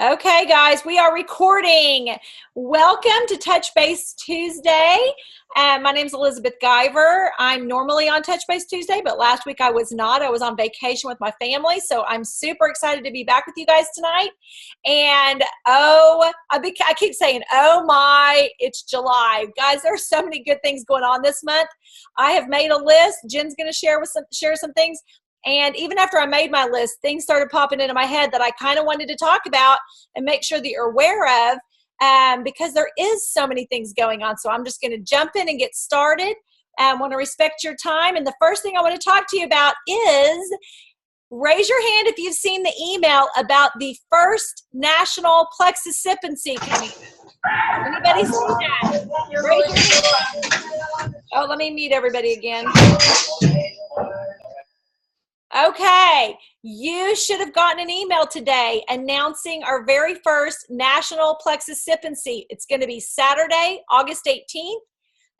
Okay, guys, we are recording. Welcome to Touch Base Tuesday. My name is Elizabeth Guyver. I'm normally on Touch Base Tuesday, but last week I was not. I was on vacation with my family, so I'm super excited to be back with you guys tonight. And I keep saying, oh my, it's July. Guys, there's so many good things going on this month. I have made a list. Jen's going to share some things. And even after I made my list, things started popping into my head that I kind of wanted to talk about and make sure that you're aware of, because there is so many things going on. So I'm just going to jump in and get started. I want to respect your time. And the first thing I want to talk to you about is raise your hand if you've seen the email about the first National Plexisippency coming. Anybody see that? Raise your hand. Oh, let me mute everybody again. Okay, you should have gotten an email today announcing our very first National Plexisippency. It's going to be Saturday, August 18th.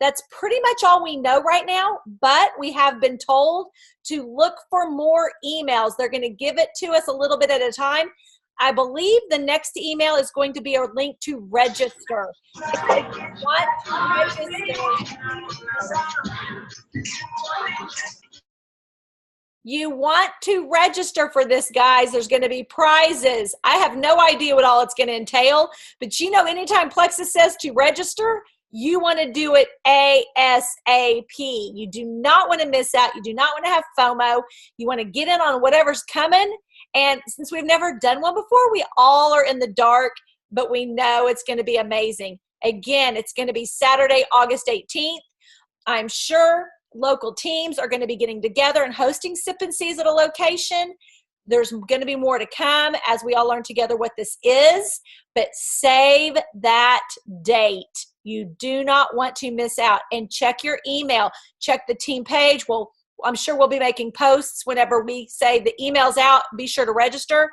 That's pretty much all we know right now, but we have been told to look for more emails. They're going to give it to us a little bit at a time. I believe the next email is going to be a link to register. If you want to register, you want to register for this, guys. There's going to be prizes. I have no idea what all it's going to entail, but you know, anytime Plexus says to register, you want to do it ASAP. You do not want to miss out. You do not want to have FOMO. You want to get in on whatever's coming. And since we've never done one before, we all are in the dark, but we know it's going to be amazing. Again, it's going to be Saturday, August 18th. I'm sure local teams are going to be getting together and hosting sippencies at a location. There's going to be more to come as we all learn together what this is, but save that date. You do not want to miss out. And check your email. Check the team page. Well, I'm sure we'll be making posts whenever we say the email's out. Be sure to register.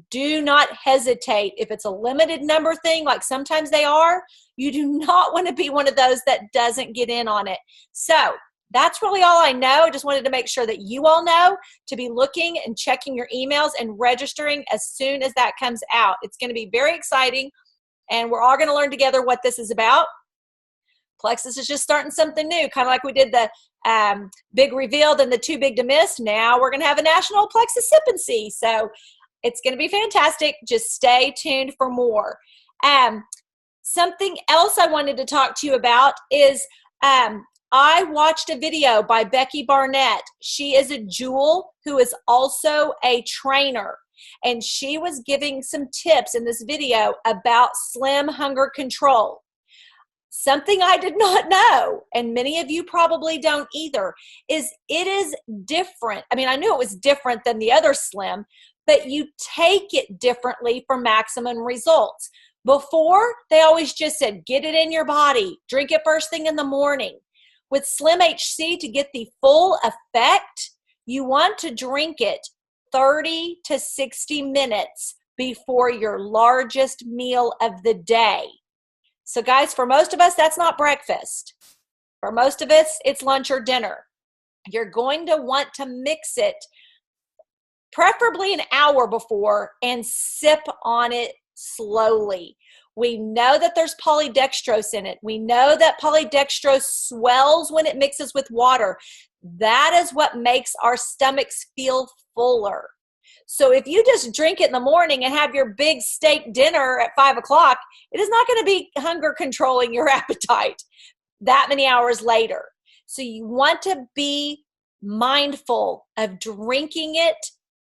Do not hesitate. If it's a limited number thing, like sometimes they are, you do not want to be one of those that doesn't get in on it. So that's really all I know. I just wanted to make sure that you all know to be looking and checking your emails and registering as soon as that comes out. It's going to be very exciting, and we're all going to learn together what this is about. Plexus is just starting something new, kind of like we did the big reveal, then the too big to miss. Now we're going to have a National Plexisippency. So it's going to be fantastic. Just stay tuned for more. Something else I wanted to talk to you about is I watched a video by Becky Barnett. She is a jewel who is also a trainer. And she was giving some tips in this video about slim hunger control. Something I did not know, and many of you probably don't either, is it is different. I mean, I knew it was different than the other slim, but you take it differently for maximum results. Before, they always just said, get it in your body, drink it first thing in the morning. With Slim HC, to get the full effect, you want to drink it 30 to 60 minutes before your largest meal of the day. So guys, for most of us, that's not breakfast. For most of us, it's lunch or dinner. You're going to want to mix it preferably an hour before and sip on it slowly. We know that there's polydextrose in it. We know that polydextrose swells when it mixes with water. That is what makes our stomachs feel fuller. So if you just drink it in the morning and have your big steak dinner at 5 o'clock, it is not going to be hunger controlling your appetite that many hours later. So you want to be mindful of drinking it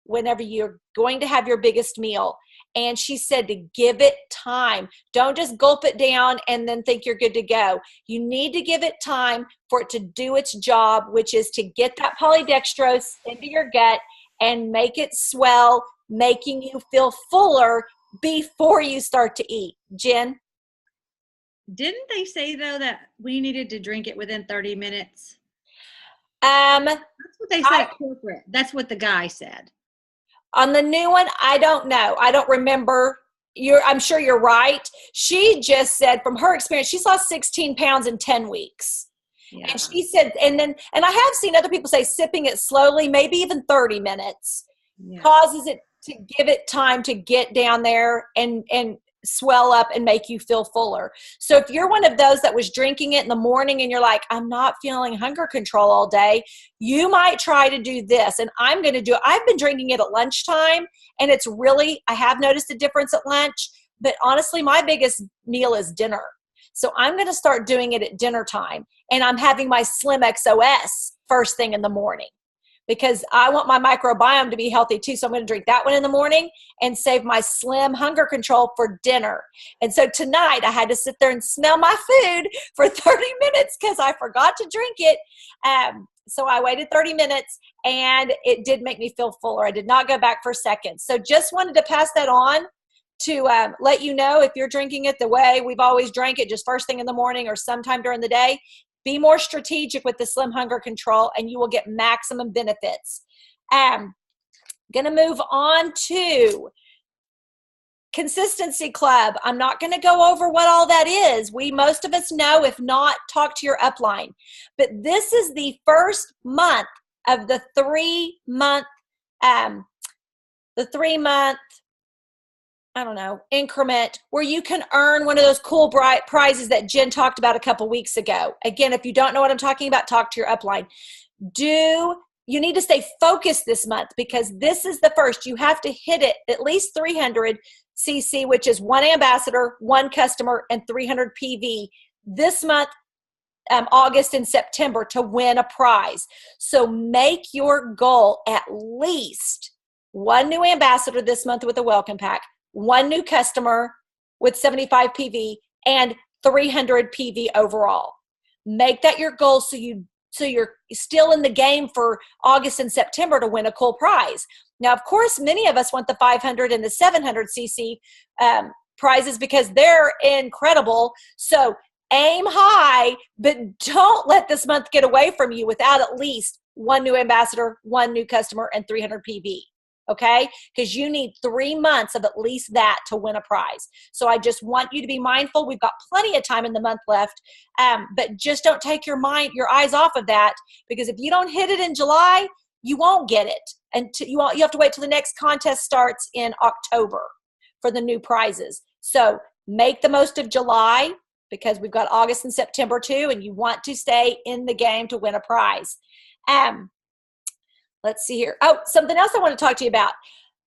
whenever you're going to have your biggest meal. And she said to give it time. Don't just gulp it down and then think you're good to go. You need to give it time for it to do its job, which is to get that polydextrose into your gut and make it swell, making you feel fuller before you start to eat. Jen? Didn't they say, though, that we needed to drink it within 30 minutes? That's what they said at corporate. That's what the guy said. On the new one, I don't know. I don't remember. I'm sure you're right. She just said from her experience, she lost 16 pounds in 10 weeks. Yeah. And she said, and I have seen other people say sipping it slowly, maybe even 30 minutes, causes it to give it time to get down there and swell up and make you feel fuller. So if you're one of those that was drinking it in the morning and you're like, I'm not feeling hunger control all day, you might try to do this. And I'm going to do it. I've been drinking it at lunchtime, and it's really, I have noticed a difference at lunch, but honestly, my biggest meal is dinner. So I'm going to start doing it at dinner time, and I'm having my Slim XOS first thing in the morning, because I want my microbiome to be healthy too. So I'm going to drink that one in the morning and save my Slim hunger control for dinner. And so tonight I had to sit there and smell my food for 30 minutes because I forgot to drink it. So I waited 30 minutes, and it did make me feel fuller. I did not go back for seconds. So just wanted to pass that on to let you know, if you're drinking it the way we've always drank it, just first thing in the morning or sometime during the day, be more strategic with the Slim hunger control, and you will get maximum benefits. Going to move on to Consistency Club. I'm not going to go over what all that is. Most of us know. If not, talk to your upline. But this is the first month of the 3-month, increment where you can earn one of those cool bright prizes that Jen talked about a couple weeks ago. Again, if you don't know what I'm talking about, talk to your upline. You need to stay focused this month, because this is the first. You have to hit it at least 300 CC, which is 1 ambassador, 1 customer, and 300 PV this month, August and September, to win a prize. So make your goal at least 1 new ambassador this month with a welcome pack, 1 new customer with 75 PV, and 300 PV overall. Make that your goal so you're still in the game for August and September to win a cool prize. Now, of course, many of us want the 500 and the 700 CC prizes because they're incredible. So aim high, but don't let this month get away from you without at least 1 new ambassador, 1 new customer, and 300 PV. Okay? Because you need 3 months of at least that to win a prize. So I just want you to be mindful. We've got plenty of time in the month left, but just don't take your eyes off of that, because if you don't hit it in July, you won't get it. And you have to wait till the next contest starts in October for the new prizes. So make the most of July, because we've got August and September too, and you want to stay in the game to win a prize. Let's see here. Oh, something else I want to talk to you about.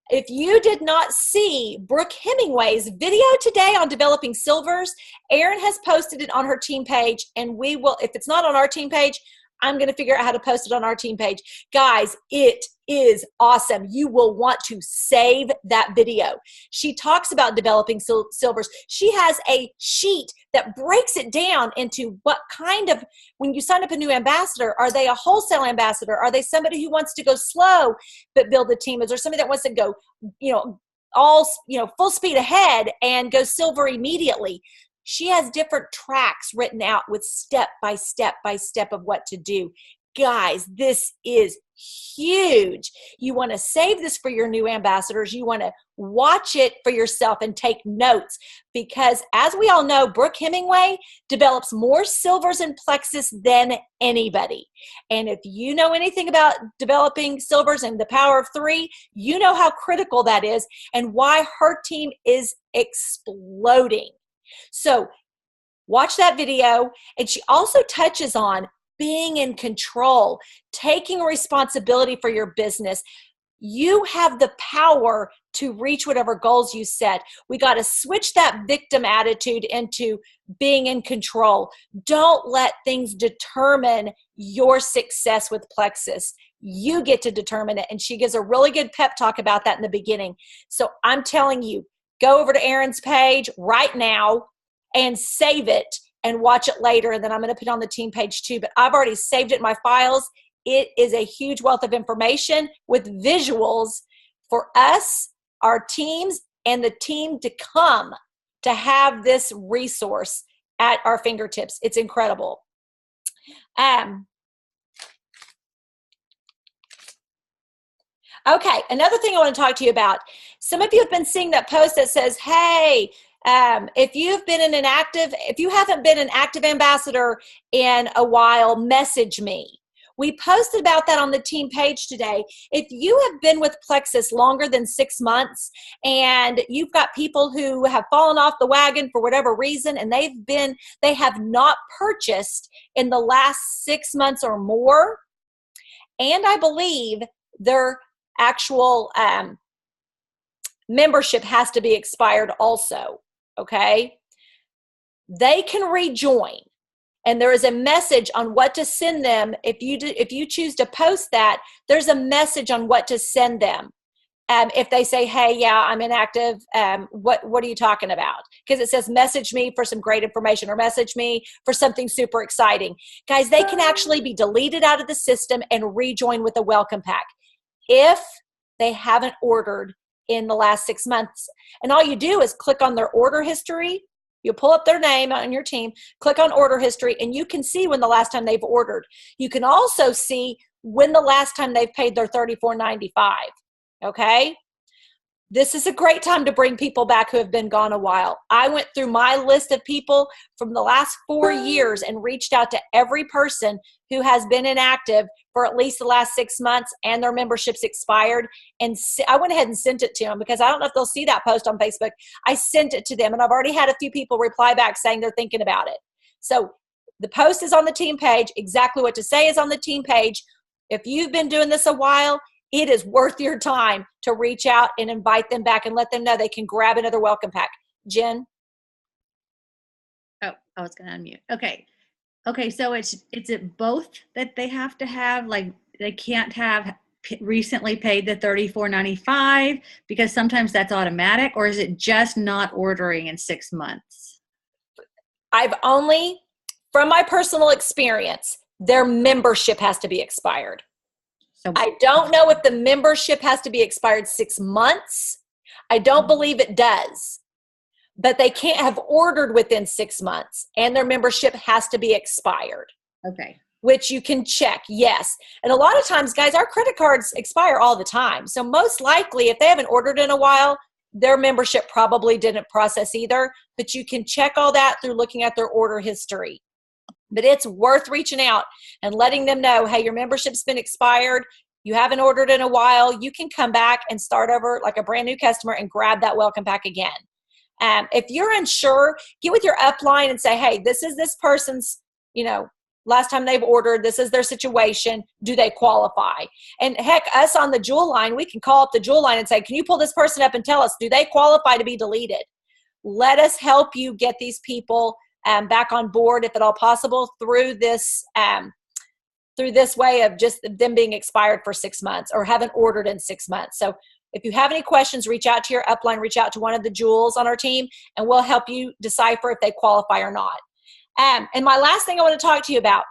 If you did not see Brooke Hemingway's video today on developing silvers, Erin has posted it on her team page, and we will, if it's not on our team page, I'm going to figure out how to post it on our team page. Guys, it is awesome. You will want to save that video. She talks about developing silvers. She has a sheet that breaks it down into what kind of, when you sign up a new ambassador, are they a wholesale ambassador? Are they somebody who wants to go slow but build a team? Is there somebody that wants to go, full speed ahead and go silver immediately? She has different tracks written out with step by step of what to do. Guys, this is huge. You want to save this for your new ambassadors. You want to watch it for yourself and take notes, because as we all know, Brooke Hemingway develops more silvers in Plexus than anybody. And if you know anything about developing silvers and the power of 3, you know how critical that is and why her team is exploding. So watch that video. And she also touches on being in control, taking responsibility for your business. You have the power to reach whatever goals you set. We got to switch that victim attitude into being in control. Don't let things determine your success with Plexus. You get to determine it. And she gives a really good pep talk about that in the beginning. So I'm telling you, go over to Erin's page right now and save it and watch it later. And then I'm going to put it on the team page too. But I've already saved it in my files. It is a huge wealth of information with visuals for us, our teams, and the team to come to have this resource at our fingertips. It's incredible. Okay, another thing I want to talk to you about. Some of you have been seeing that post that says, hey, if you haven't been an active ambassador in a while, message me. We posted about that on the team page today. If you have been with Plexus longer than 6 months and you've got people who have fallen off the wagon for whatever reason and they have not purchased in the last 6 months or more, and I believe their actual membership has to be expired also, okay? They can rejoin. And there is a message on what to send them. If you choose to post that, there's a message on what to send them. If they say, hey, yeah, I'm inactive, what are you talking about? Because it says message me for some great information or message me for something super exciting. Guys, they can actually be deleted out of the system and rejoin with a welcome pack if they haven't ordered in the last 6 months. And all you do is click on their order history. You pull up their name on your team, click on order history, and you can see when the last time they've ordered. You can also see when the last time they've paid their $34.95, okay? This is a great time to bring people back who have been gone a while. I went through my list of people from the last 4 years and reached out to every person who has been inactive for at least the last 6 months and their membership's expired. And I went ahead and sent it to them because I don't know if they'll see that post on Facebook. I sent it to them, and I've already had a few people reply back saying they're thinking about it. So the post is on the team page. Exactly what to say is on the team page. If you've been doing this a while, it is worth your time to reach out and invite them back and let them know they can grab another welcome pack. Jen? Oh, I was going to unmute. Okay, so it's it both that they have to have, like they can't have recently paid the $34.95 because sometimes that's automatic, or is it just not ordering in 6 months? I've only, from my personal experience, their membership has to be expired. So I don't know if the membership has to be expired 6 months. I don't believe it does. But they can't have ordered within 6 months, and their membership has to be expired. Okay. Which you can check, yes. And a lot of times, guys, our credit cards expire all the time. So most likely, if they haven't ordered in a while, their membership probably didn't process either. But you can check all that through looking at their order history. But it's worth reaching out and letting them know, hey, your membership's been expired. You haven't ordered in a while. You can come back and start over like a brand new customer and grab that welcome pack again. If you're unsure, get with your upline and say, hey, this is this person's, last time they've ordered, this is their situation. Do they qualify? And heck, us on the Jewel line, we can call up the Jewel line and say, can you pull this person up and tell us, do they qualify to be deleted? Let us help you get these people back on board, if at all possible, through this way of just them being expired for 6 months or haven't ordered in 6 months. So if you have any questions, reach out to your upline, reach out to one of the Jewels on our team, and we'll help you decipher if they qualify or not. And my last thing I want to talk to you about,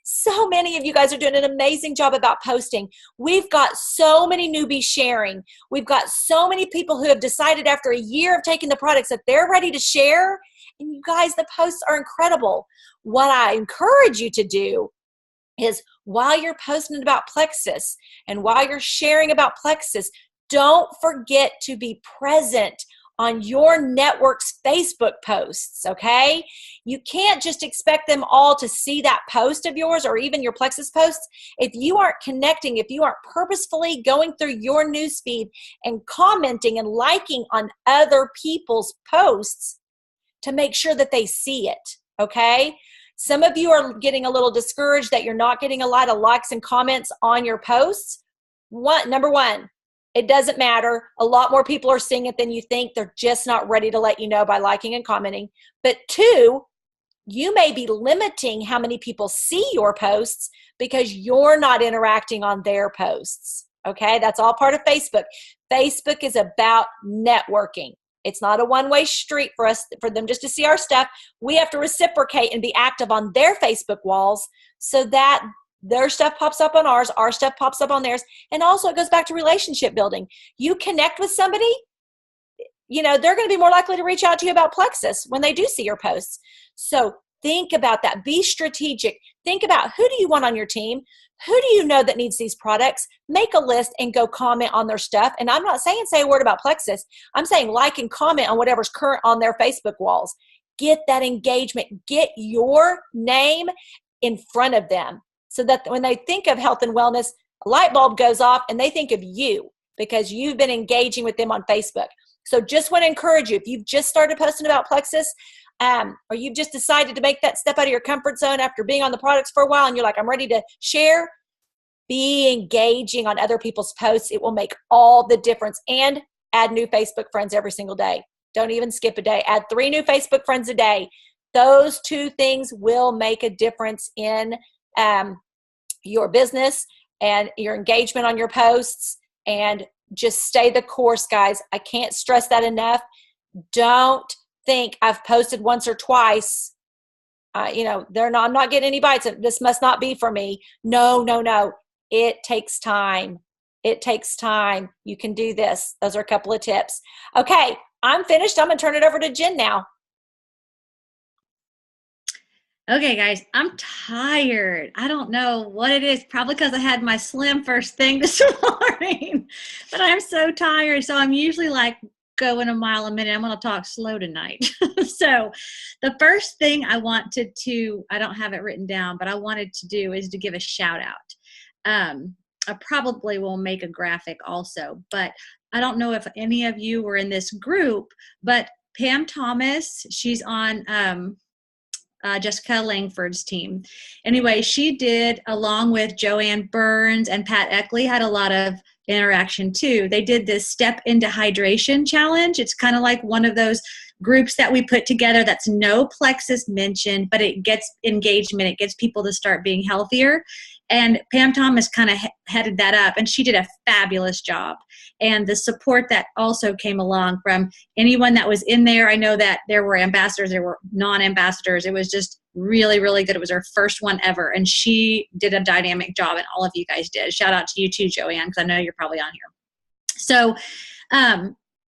so many of you guys are doing an amazing job about posting. We've got so many newbies sharing. We've got so many people who have decided after a year of taking the products that they're ready to share. And you guys, the posts are incredible. What I encourage you to do is while you're posting about Plexus and while you're sharing about Plexus, don't forget to be present on your network's Facebook posts, okay? You can't just expect them all to see that post of yours or even your Plexus posts. If you aren't connecting, if you aren't purposefully going through your newsfeed and commenting and liking on other people's posts to make sure that they see it, okay? Some of you are getting a little discouraged that you're not getting a lot of likes and comments on your posts. Number one, it doesn't matter. A lot more people are seeing it than you think. They're just not ready to let you know by liking and commenting. But two, you may be limiting how many people see your posts because you're not interacting on their posts. Okay, that's all part of Facebook. Facebook is about networking. It's not a one-way street for us, for them just to see our stuff. We have to reciprocate and be active on their Facebook walls so that their stuff pops up on ours, our stuff pops up on theirs. And also it goes back to relationship building. You connect with somebody, they're going to be more likely to reach out to you about Plexus when they do see your posts. So think about that. Be strategic. Think about, who do you want on your team? Who do you know that needs these products? Make a list and go comment on their stuff. And I'm not saying say a word about Plexus. I'm saying like and comment on whatever's current on their Facebook walls. Get that engagement. Get your name in front of them. so that when they think of health and wellness, a light bulb goes off and they think of you because you've been engaging with them on Facebook. So just want to encourage you, if you've just started posting about Plexus, or you've just decided to make that step out of your comfort zone after being on the products for a while and you're like, I'm ready to share, be engaging on other people's posts. It will make all the difference. And add new Facebook friends every single day. Don't even skip a day. Add 3 new Facebook friends a day. Those 2 things will make a difference in your business and your engagement on your posts. And just stay the course, guys. I can't stress that enough. Don't think I've posted once or twice. I'm not getting any bites. This must not be for me. No. It takes time. It takes time. You can do this. Those are a couple of tips. Okay, I'm finished. I'm going to turn it over to Jen now. Okay, guys, I'm tired. I don't know what it is. Probably because I had my Slim first thing this morning, but I'm so tired. So I'm usually like going a mile a minute. I'm going to talk slow tonight. So the first thing I wanted to, I don't have it written down, but I wanted to do is to give a shout out. I probably will make a graphic also, but I don't know if any of you were in this group, but Pam Thomas, she's on Jessica Langford's team. Anyway, she did, along with Joanne Burns and Pat Eckley, had a lot of interaction too. They did this Step into Hydration challenge. It's kind of like one of those groups that we put together that's no Plexus mentioned, but it gets engagement. It gets people to start being healthier. And Pam Thomas kind of headed that up, and she did a fabulous job. And the support that also came along from anyone that was in there. I know that there were ambassadors, there were non-ambassadors. It was just really, really good. It was her first one ever, and she did a dynamic job, and all of you guys did. Shout out to you too, Joanne, because I know you're probably on here. So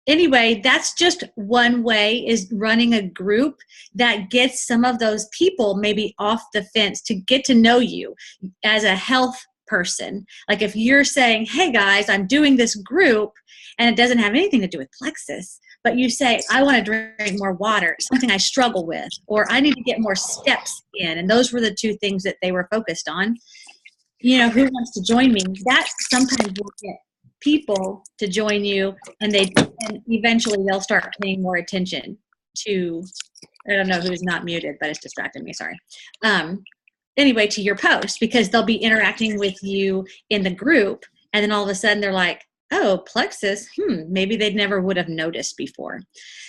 anyway, that's just one way, is running a group that gets some of those people maybe off the fence to get to know you as a health person. Like if you're saying, hey guys, I'm doing this group and it doesn't have anything to do with Plexus, but you say, I want to drink more water, something I struggle with, or I need to get more steps in. And those were the 2 things that they were focused on. Who wants to join me? That sometimes will get people to join you, and eventually they'll start paying more attention to, I don't know who's not muted, but it's distracting me, sorry. Anyway, to your post, because they'll be interacting with you in the group, and then all of a sudden they're like, oh, Plexus, maybe they never would have noticed before.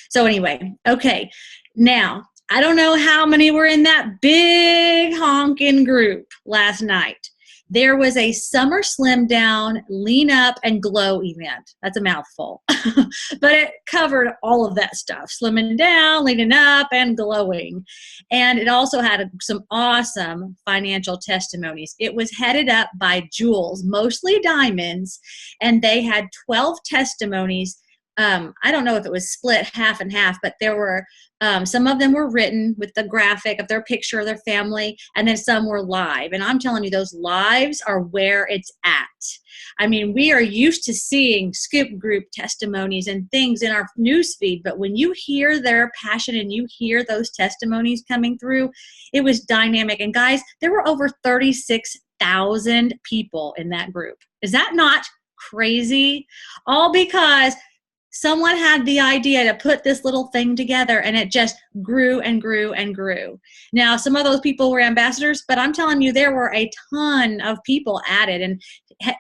So anyway, okay, now I don't know how many were in that big honking group last night. There was a Summer Slim Down, Lean Up, and Glow event. That's a mouthful. But it covered all of that stuff. Slimming down, leaning up, and glowing. And it also had some awesome financial testimonies. It was headed up by Jules, mostly diamonds, and they had 12 testimonies. I don't know if it was split half and half, but there were some of them were written with the graphic of their picture of their family, and then some were live. And I'm telling you, those lives are where it's at. I mean, we are used to seeing Scoop Group testimonies and things in our newsfeed, but when you hear their passion and you hear those testimonies coming through, it was dynamic. And guys, there were over 36,000 people in that group. Is that not crazy? All because someone had the idea to put this little thing together, and it just grew and grew and grew. Now, some of those people were ambassadors, but I'm telling you, there were a ton of people added. And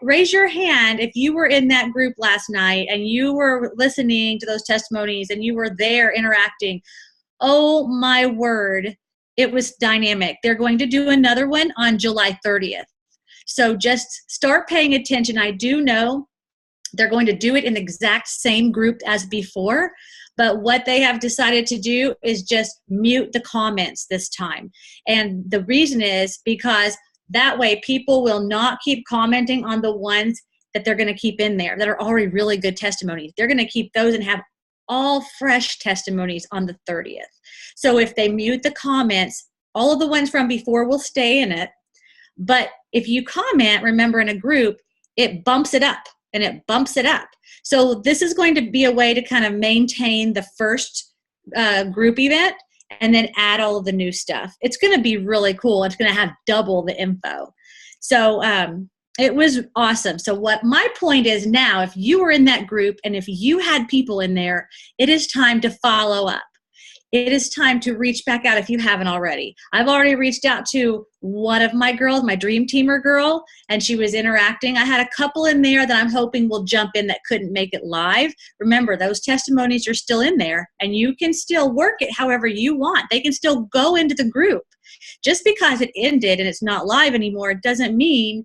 raise your hand if you were in that group last night and you were listening to those testimonies and you were there interacting. Oh my word, it was dynamic. They're going to do another one on July 30th. So just start paying attention. I do know they're going to do it in the exact same group as before, but what they have decided to do is just mute the comments this time. And the reason is because that way people will not keep commenting on the ones that they're going to keep in there that are already really good testimonies. They're going to keep those and have all fresh testimonies on the 30th. So if they mute the comments, all of the ones from before will stay in it. But if you comment, remember in a group, it bumps it up. And it bumps it up. So this is going to be a way to kind of maintain the first group event and then add all of the new stuff. It's going to be really cool. It's going to have double the info. So it was awesome. So what my point is now, if you were in that group and if you had people in there, it is time to follow up. It is time to reach back out if you haven't already. I've already reached out to one of my girls, my Dream Teamer girl, and she was interacting. I had a couple in there that I'm hoping will jump in that couldn't make it live. Remember, those testimonies are still in there, and you can still work it however you want. They can still go into the group. Just because it ended and it's not live anymore, it doesn't mean,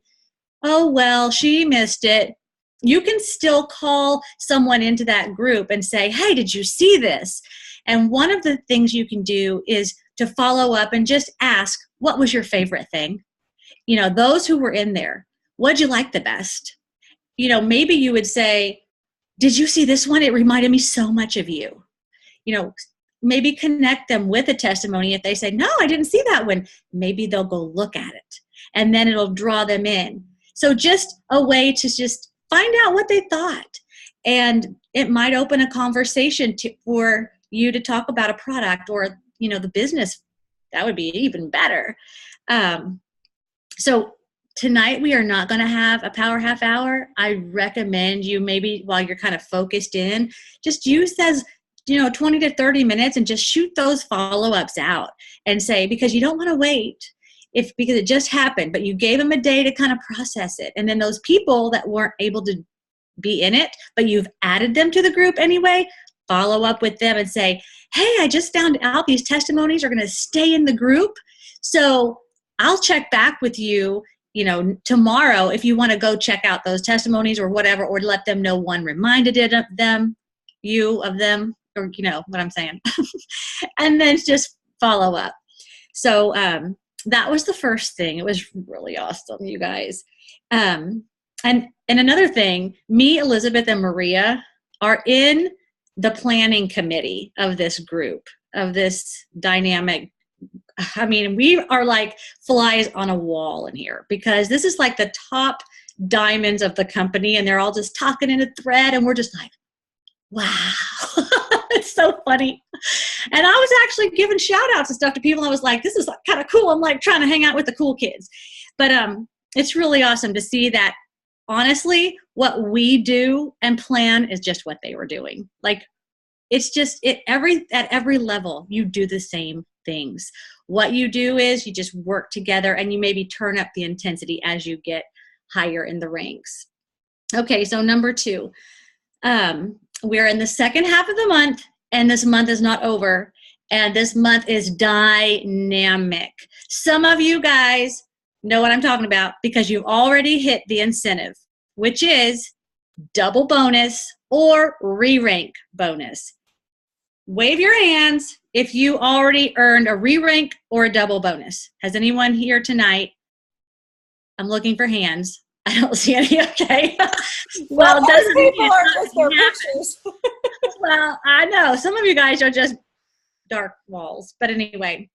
oh, well, she missed it. You can still call someone into that group and say, hey, did you see this? And one of the things you can do is to follow up and just ask, what was your favorite thing? You know, those who were in there, what'd you like the best? You know, maybe you would say, did you see this one? It reminded me so much of you. You know, maybe connect them with a testimony. If they say, no, I didn't see that one, maybe they'll go look at it and then it'll draw them in. So just a way to just find out what they thought. And it might open a conversation for you to talk about a product or, you know, the business. That would be even better. So tonight we are not going to have a power half hour. I recommend you maybe while you're kind of focused in, just use as, you know, 20 to 30 minutes and just shoot those follow-ups out and say, because you don't want to wait because it just happened, but you gave them a day to kind of process it. And then those people that weren't able to be in it, but you've added them to the group anyway, follow up with them and say, hey, I just found out these testimonies are going to stay in the group. So I'll check back with you, you know, tomorrow if you want to go check out those testimonies or whatever, or let them know one reminded it of them, or you know what I'm saying. And then just follow up. So that was the first thing. It was really awesome, you guys. And another thing, me, Elizabeth, and Maria are in the planning committee of this group, of this dynamic. I mean, we are like flies on a wall in here because this is like the top diamonds of the company, and they're all just talking in a thread, and we're just like, wow. It's so funny. And I was actually giving shout outs and stuff to people. I was like, this is kind of cool. I'm like trying to hang out with the cool kids. But it's really awesome to see that, honestly, what we do and plan is just what they were doing. Like, it's just at every level, you do the same things. What you do is you just work together and you maybe turn up the intensity as you get higher in the ranks. Okay, so number 2. We're in the second half of the month, and this month is not over, and this month is dynamic. Some of you guys know what I'm talking about because you've already hit the incentive, which is double bonus or re-rank bonus. Wave your hands if you already earned a re-rank or a double bonus. Has anyone here tonight? I'm looking for hands. I don't see any. Okay. Well, those people are just their pictures. Well, I know some of you guys are just dark walls, but anyway,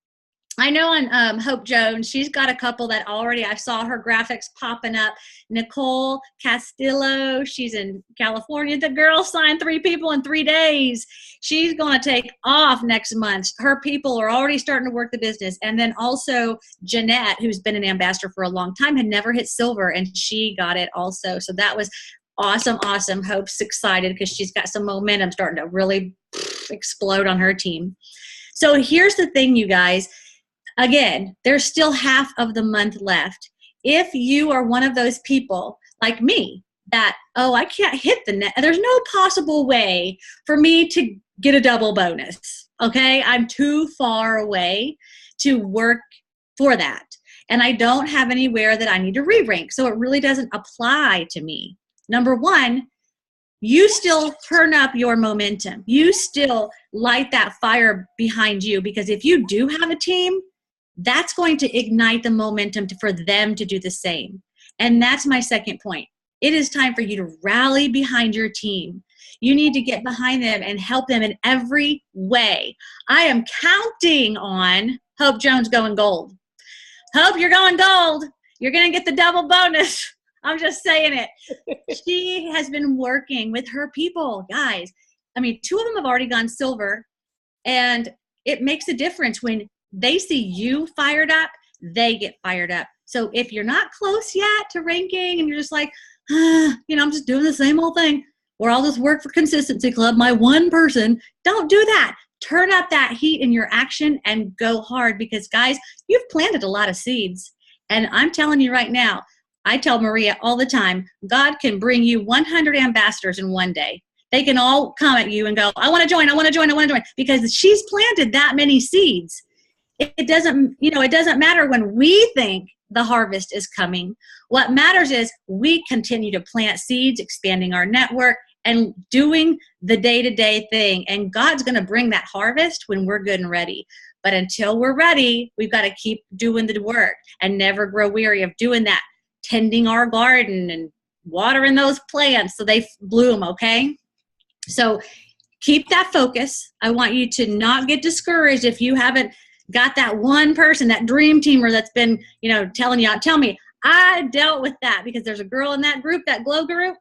I know on Hope Jones, she's got a couple that already, I saw her graphics popping up. Nicole Castillo, she's in California. The girl signed 3 people in 3 days. She's going to take off next month. Her people are already starting to work the business. And then also Jeanette, who's been an ambassador for a long time, had never hit silver, and she got it also. So that was awesome, awesome. Hope's excited because she's got some momentum starting to really explode on her team. So here's the thing, you guys. Again, there's still half of the month left. If you are one of those people like me that, oh, I can't hit the net, there's no possible way for me to get a double bonus, okay? I'm too far away to work for that. And I don't have anywhere that I need to re-rank, so it really doesn't apply to me. Number 1, you still turn up your momentum. You still light that fire behind you, because if you do have a team, that's going to ignite the momentum for them to do the same. And that's my second point. It is time for you to rally behind your team. You need to get behind them and help them in every way. I am counting on Hope Jones going gold. Hope, you're going gold. You're going to get the double bonus. I'm just saying it. She has been working with her people, guys. I mean, 2 of them have already gone silver, and it makes a difference when they see you fired up, they get fired up. So if you're not close yet to ranking and you're just like, I'm just doing the same old thing, or I'll just work for Consistency Club, my one person, don't do that. Turn up that heat in your action and go hard, because guys, you've planted a lot of seeds. And I'm telling you right now, I tell Maria all the time, God can bring you 100 ambassadors in one day. They can all come at you and go, I want to join, I want to join, I want to join, because she's planted that many seeds. It doesn't matter when we think the harvest is coming. What matters is we continue to plant seeds, expanding our network, and doing the day-to-day thing. And God's going to bring that harvest when we're good and ready. But until we're ready, we've got to keep doing the work and never grow weary of doing that, tending our garden and watering those plants so they bloom, okay? So keep that focus. I want you to not get discouraged if you haven't got that one person, that dream teamer that's been, telling you, tell me, I dealt with that, because there's a girl in that group, that Glow group,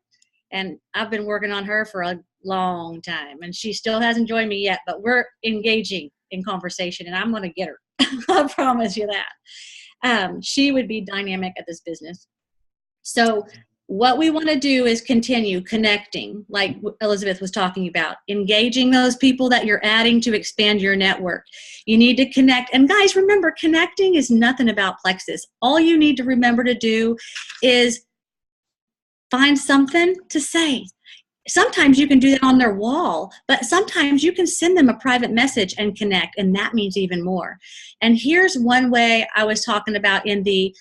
and I've been working on her for a long time, and she still hasn't joined me yet, but we're engaging in conversation, and I'm going to get her. I promise you that. She would be dynamic at this business. So what we want to do is continue connecting, like Elizabeth was talking about, engaging those people that you're adding to expand your network. You need to connect. And guys, remember, connecting is nothing about Plexus. All you need to remember to do is find something to say. Sometimes you can do that on their wall, but sometimes you can send them a private message and connect, and that means even more. And here's one way I was talking about in the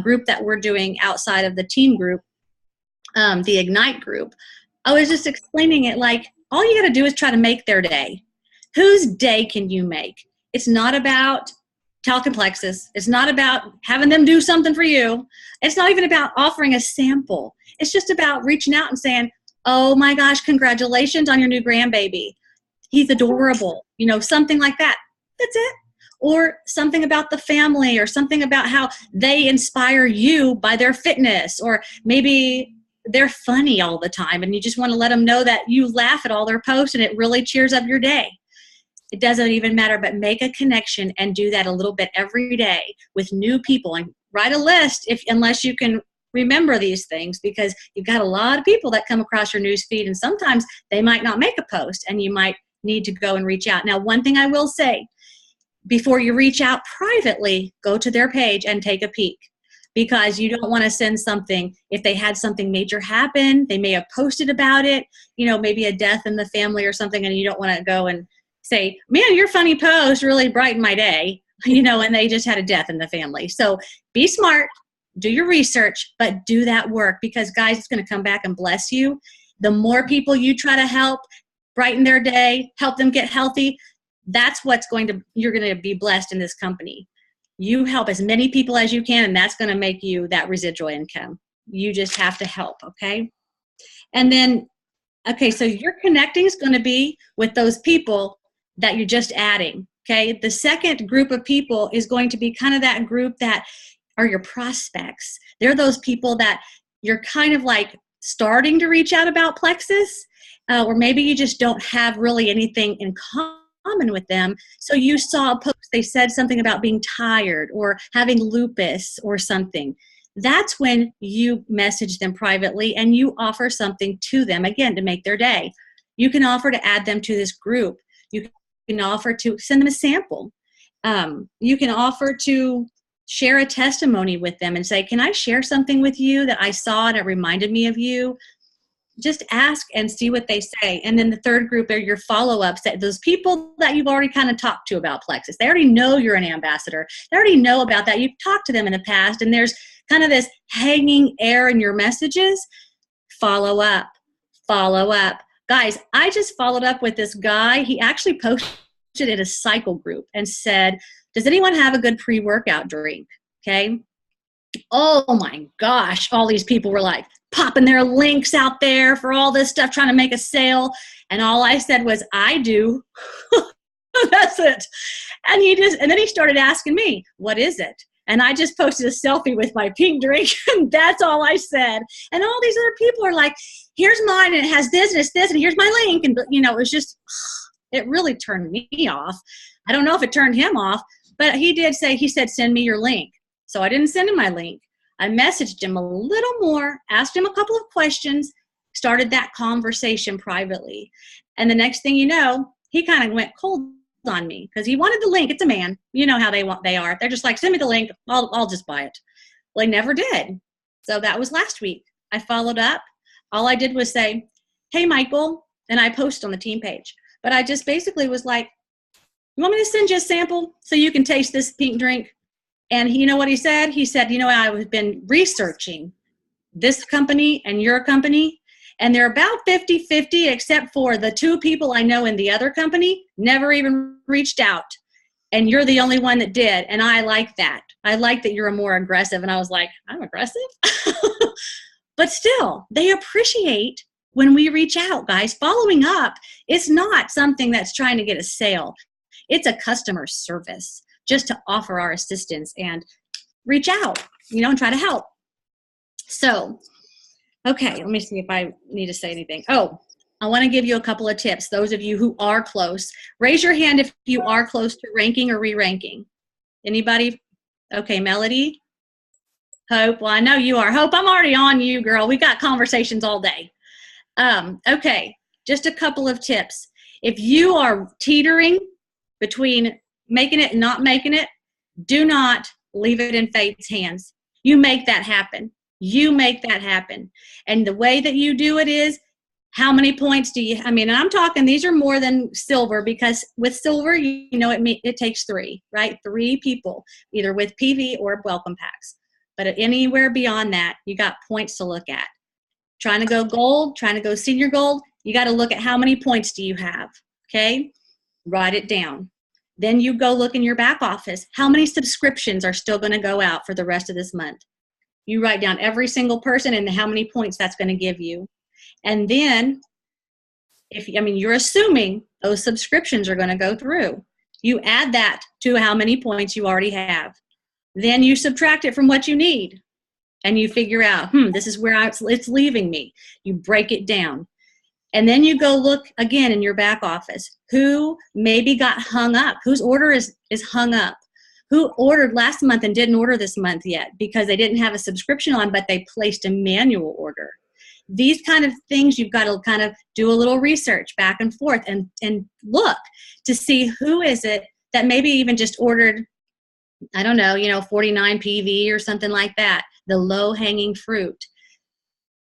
group that we're doing outside of the team group, the Ignite group. I was just explaining it like, all you got to do is try to make their day. Whose day can you make? It's not about Talking Plexus. It's not about having them do something for you. It's not even about offering a sample. It's just about reaching out and saying, oh my gosh, congratulations on your new grandbaby. He's adorable. Something like that. That's it. Or something about the family, or something about how they inspire you by their fitness, or maybe they're funny all the time and you just want to let them know that you laugh at all their posts and it really cheers up your day. It doesn't even matter, but make a connection and do that a little bit every day with new people, and write a list unless you can remember these things, because you've got a lot of people that come across your news feed, and sometimes they might not make a post and you might need to go and reach out. Now, one thing I will say, before you reach out privately, go to their page and take a peek, because you don't want to send something if they had something major happen. They may have posted about it, maybe a death in the family or something, and you don't want to go and say, man, your funny post really brightened my day, and they just had a death in the family. So be smart, do your research, but do that work, because guys, it's going to come back and bless you. The more people you try to help brighten their day, help them get healthy, that's you're going to be blessed in this company. You help as many people as you can, and that's going to make you that residual income. You just have to help, okay? And then, okay, so your connecting is going to be with those people that you're just adding, okay? The second group of people is going to be kind of that group that are your prospects. They're those people that you're kind of like starting to reach out about Plexus, or maybe you just don't have really anything in common with them. So you saw a post, they said something about being tired or having lupus or something. That's when you message them privately and you offer something to them, again, to make their day. You can offer to add them to this group. You can offer to send them a sample. You can offer to share a testimony with them and say, can I share something with you that I saw and it reminded me of you? Just ask and see what they say. And then the third group are your follow-ups, that those people that you've already kind of talked to about Plexus. They already know you're an ambassador. They already know about that. You've talked to them in the past, and there's kind of this hanging air in your messages. Follow up. Follow up. Guys, I just followed up with this guy. He actually posted in a cycle group and said, does anyone have a good pre-workout drink? Okay. Oh my gosh. All these people were like popping their links out there for all this stuff, trying to make a sale. And all I said was, I do. That's it. And then he started asking me, what is it? And I just posted a selfie with my pink drink, and that's all I said. And all these other people are like, here's mine, and it has this, and it's this, and here's my link. And, it was just, it really turned me off. I don't know if it turned him off, but he said, send me your link. So I didn't send him my link. I messaged him a little more, asked him a couple of questions, started that conversation privately. And the next thing you know, he kind of went cold on me because he wanted the link. It's a man. You know how they are. They're just like, send me the link. I'll just buy it. Well, he never did. So that was last week. I followed up. All I did was say, hey, Michael, and I post on the team page. But I just basically was like, you want me to send you a sample so you can taste this pink drink? And you know what he said? He said, I've been researching this company and your company, and they're about 50-50, except for the 2 people I know in the other company never even reached out. And you're the only one that did. And I like that. I like that you're more aggressive. And I was like, I'm aggressive? But still, they appreciate when we reach out, guys. Following up, it's not something that's trying to get a sale. It's a customer service, just to offer our assistance and reach out, and try to help. So, okay, let me see if I need to say anything. Oh, I want to give you a couple of tips. Those of you who are close, raise your hand if you are close to ranking or re-ranking. Anybody? Okay, Melody? Hope? Well, I know you are. Hope, I'm already on you, girl. We got conversations all day. Okay, just a couple of tips. If you are teetering between making it and not making it, do not leave it in fate's hands. You make that happen. You make that happen. And the way that you do it is, how many points do you, and I'm talking, these are more than silver, because with silver, it takes 3, right? 3 people, either with PV or welcome packs. But anywhere beyond that, you got points to look at. Trying to go gold, trying to go senior gold, you got to look at how many points do you have, okay? Write it down. Then you go look in your back office. How many subscriptions are still going to go out for the rest of this month? You write down every single person and how many points that's going to give you. And then, you're assuming those subscriptions are going to go through. You add that to how many points you already have. Then you subtract it from what you need. And you figure out, this is where it's leaving me. You break it down. And then you go look again in your back office. Who maybe got hung up? Whose order is hung up? Who ordered last month and didn't order this month yet because they didn't have a subscription on, but they placed a manual order? These kind of things, you've got to kind of do a little research back and forth and look to see who is it that maybe even just ordered, 49 PV or something like that, the low-hanging fruit.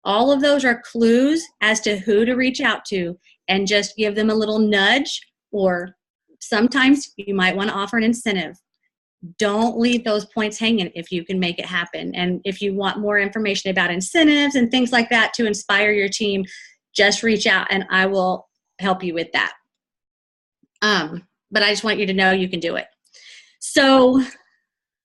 All of those are clues as to who to reach out to, and just give them a little nudge, or sometimes you might want to offer an incentive. Don't leave those points hanging if you can make it happen. And if you want more information about incentives and things like that to inspire your team, just reach out and I will help you with that. But I just want you to know you can do it. So,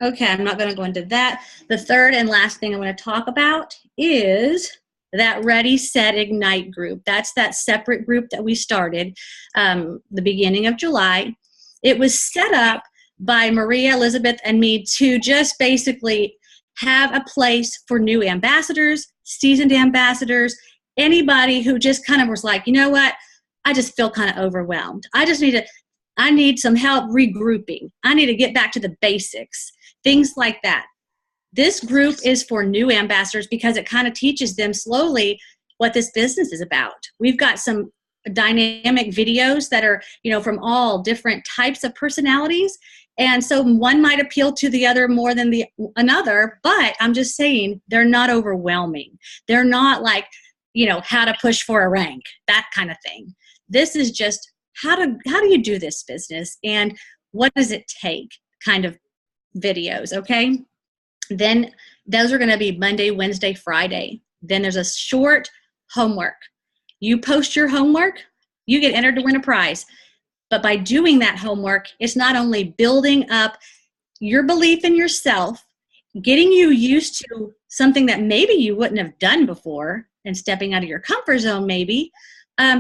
okay, I'm not going to go into that. The third and last thing I want to talk about is that Ready, Set, Ignite group. That's that separate group that we started the beginning of July. It was set up by Maria, Elizabeth, and me to just basically have a place for new ambassadors, seasoned ambassadors, anybody who just kind of was like, you know what, I just feel kind of overwhelmed. I need some help regrouping. I need to get back to the basics, things like that. This group is for new ambassadors because it kind of teaches them slowly what this business is about. We've got some dynamic videos that are, from all different types of personalities. And so one might appeal to the other more than another, but I'm just saying they're not overwhelming. They're not like, how to push for a rank, that kind of thing. This is just how do you do this business and what does it take kind of videos, okay? Then those are going to be Monday, Wednesday, Friday. Then there's a short homework. You post your homework, you get entered to win a prize. But by doing that homework, it's not only building up your belief in yourself, getting you used to something that maybe you wouldn't have done before and stepping out of your comfort zone maybe,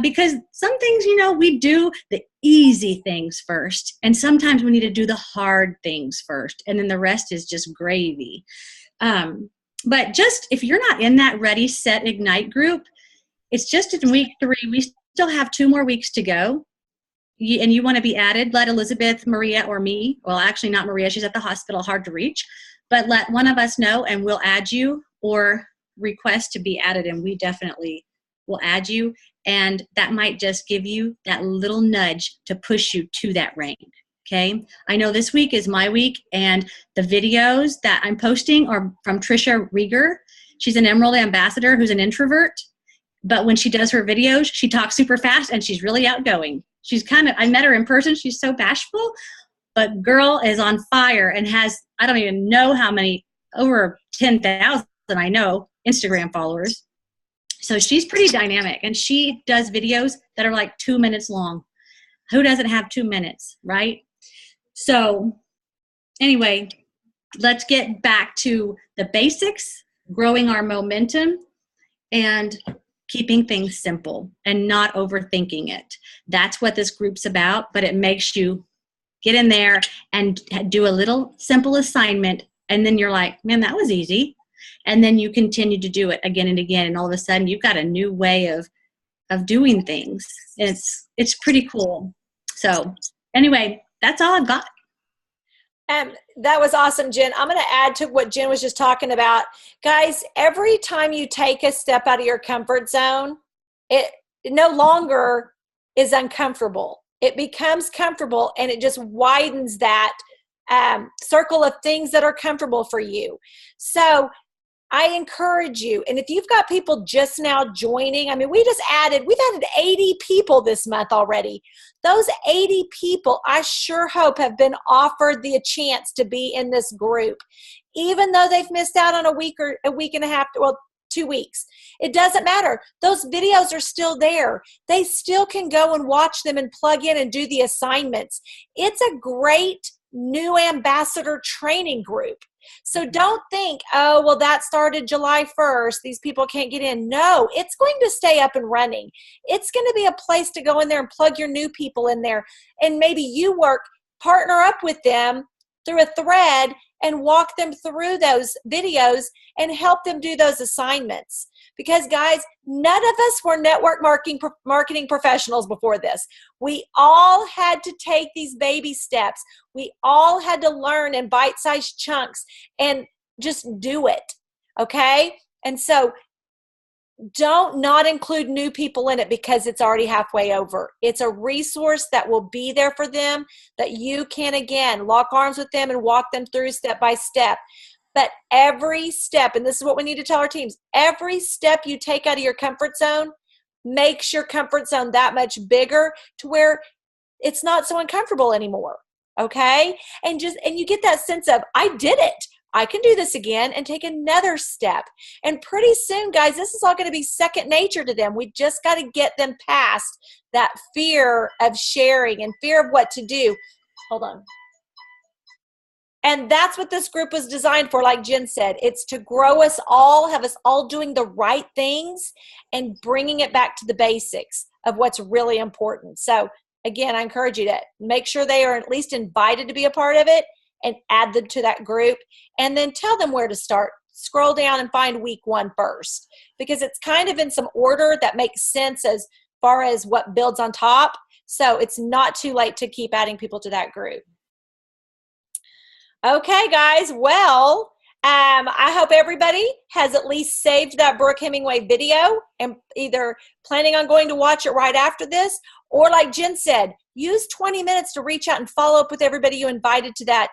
because some things, we do the easy things first, and sometimes we need to do the hard things first, and then the rest is just gravy. But just if you're not in that Ready, Set, Ignite group, it's just in week 3. We still have 2 more weeks to go. And you want to be added, let Elizabeth, Maria, or me, well, actually not Maria, she's at the hospital, hard to reach, but let one of us know and we'll add you, or request to be added, and we definitely will add you. And that might just give you that little nudge to push you to that rank. Okay. I know this week is my week, and the videos that I'm posting are from Trisha Rieger. She's an Emerald ambassador who's an introvert, but when she does her videos, she talks super fast and she's really outgoing. She's I met her in person. She's so bashful, but girl is on fire and has, I don't even know how many, over 10,000, I know, Instagram followers. So she's pretty dynamic, and she does videos that are like 2 minutes long. Who doesn't have 2 minutes, right? So anyway, let's get back to the basics, growing our momentum, and keeping things simple and not overthinking it. That's what this group's about, but it makes you get in there and do a little simple assignment, and then you're like, man, that was easy. And then you continue to do it again and again, and all of a sudden you've got a new way of doing things. It's pretty cool. So anyway, that's all I've got. That was awesome, Jen. I'm going to add to what Jen was just talking about. Guys, every time you take a step out of your comfort zone, it no longer is uncomfortable. It becomes comfortable, and it just widens that circle of things that are comfortable for you. So I encourage you, and if you've got people just now joining, I mean, we've added 80 people this month already. Those 80 people, I sure hope, have been offered the chance to be in this group, even though they've missed out on a week and a half, well, 2 weeks. It doesn't matter. Those videos are still there. They still can go and watch them and plug in and do the assignments. It's a great new ambassador training group. So don't think, oh, well, that started July 1st. These people can't get in. No, it's going to stay up and running. It's going to be a place to go in there and plug your new people in there. And maybe you partner up with them through a thread and walk them through those videos and help them do those assignments. Because guys, none of us were network marketing professionals before this. We all had to take these baby steps. We all had to learn in bite-sized chunks and just do it, okay? And so don't not include new people in it because it's already halfway over. It's a resource that will be there for them, that you can, again, lock arms with them and walk them through step by step. But every step, and this is what we need to tell our teams, every step you take out of your comfort zone makes your comfort zone that much bigger to where it's not so uncomfortable anymore, okay? And you get that sense of, I did it. I can do this again and take another step. And pretty soon, guys, this is all going to be second nature to them. We just got to get them past that fear of sharing and fear of what to do. Hold on. And that's what this group was designed for, like Jen said. It's to grow us all, have us all doing the right things and bringing it back to the basics of what's really important. So, again, I encourage you to make sure they are at least invited to be a part of it and add them to that group. And then tell them where to start. Scroll down and find week 1 first, because it's kind of in some order that makes sense as far as what builds on top. So it's not too late to keep adding people to that group. Okay, guys. Well, I hope everybody has at least saved that Brooke Hemingway video and either planning on going to watch it right after this, or like Jen said, use 20 minutes to reach out and follow up with everybody you invited to that,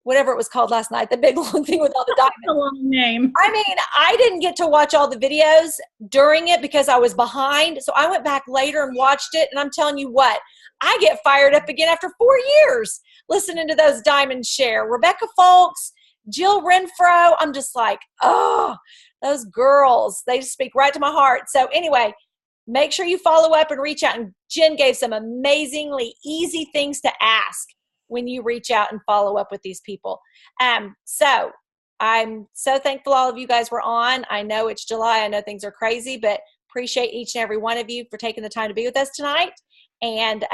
whatever it was called last night, the big long thing with all the diamonds. That's a long name. I mean, I didn't get to watch all the videos during it because I was behind. So I went back later and watched it. And I'm telling you what, I get fired up again after 4 years listening to those diamonds share. Rebecca Folks, Jill Renfro. I'm just like, oh, those girls, they just speak right to my heart. So anyway, make sure you follow up and reach out. And Jen gave some amazingly easy things to ask when you reach out and follow up with these people. So I'm so thankful all of you guys were on. I know it's July. I know things are crazy, but appreciate each and every one of you for taking the time to be with us tonight. And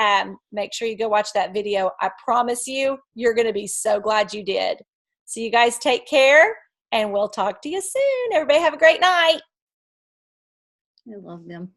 make sure you go watch that video. I promise you, you're going to be so glad you did. So you guys take care, and we'll talk to you soon. Everybody have a great night. I love them.